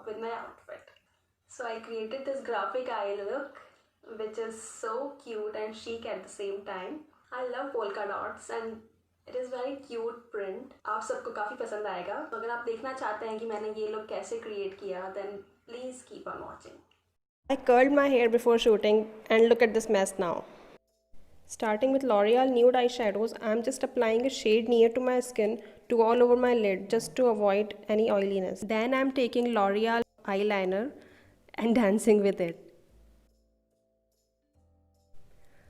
with my outfit. So I created this graphic eye look which is so cute and chic at the same time. I love polka dots and it is very cute print. आप सबको काफ़ी पसंद आएगा. तो अगर आप देखना चाहते हैं कि मैंने ये look कैसे create किया, then please keep on watching. I curled my hair before shooting and look at this mess now. Starting with L'Oreal Nude Eyeshadows, I am just applying a shade near to my skin to all over my lid just to avoid any oiliness. Then I am taking L'Oreal eyeliner and dancing with it.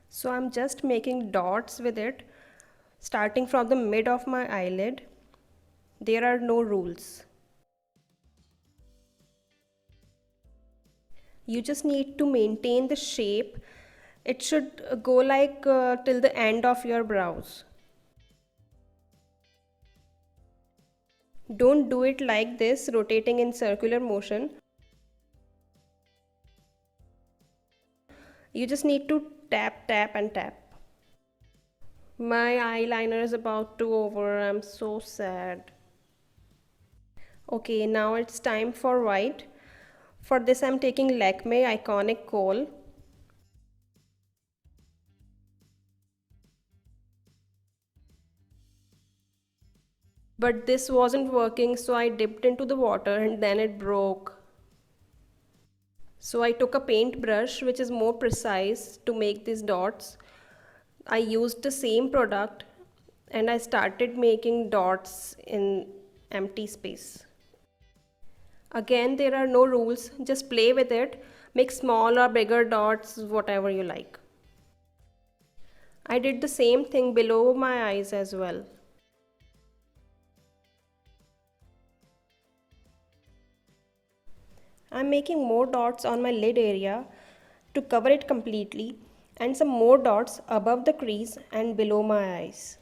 So I am just making dots with it, starting from the mid of my eyelid. There are no rules. You just need to maintain the shape. It should go like till the end of your brows. Don't do it like this, rotating in circular motion. You just need to tap, tap and tap. My eyeliner is about to over. I'm so sad. Okay, now it's time for white. For this I'm taking Lakme Iconic Kohl. But this wasn't working, so I dipped into the water and then it broke. So I took a paintbrush which is more precise to make these dots. I used the same product and I started making dots in empty space. Again, there are no rules, just play with it, make small or bigger dots, whatever you like. I did the same thing below my eyes as well. I'm making more dots on my lid area to cover it completely and some more dots above the crease and below my eyes.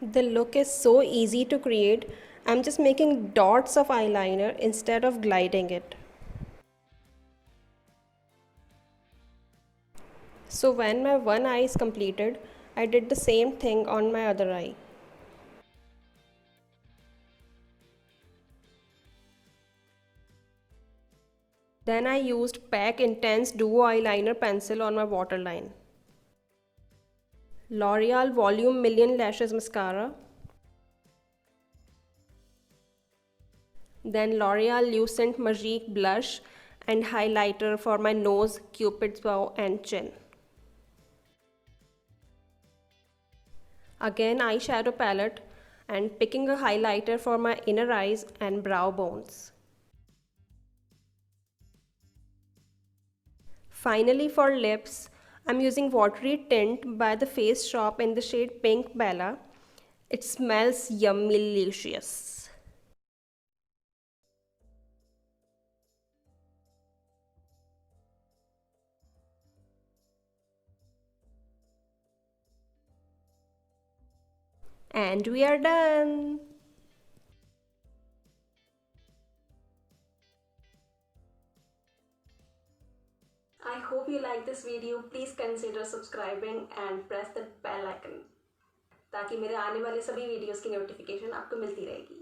The look is so easy to create. I'm just making dots of eyeliner instead of gliding it. So when my one eye is completed, I did the same thing on my other eye. Then I used PAC Intense Duo Eyeliner Pencil on my waterline. L'Oreal Volume Million Lashes Mascara. Then L'Oreal Lucent Magique Blush and highlighter for my nose, cupid's bow and chin. Again eyeshadow palette and picking a highlighter for my inner eyes and brow bones. Finally for lips, I'm using Watery Tint by the Face Shop in the shade Pink Bella. It smells yummy-licious. And we are done! I hope you like this video. Please consider subscribing and press the bell icon ताकि मेरे आने वाले सभी videos की notification आपको मिलती रहेगी.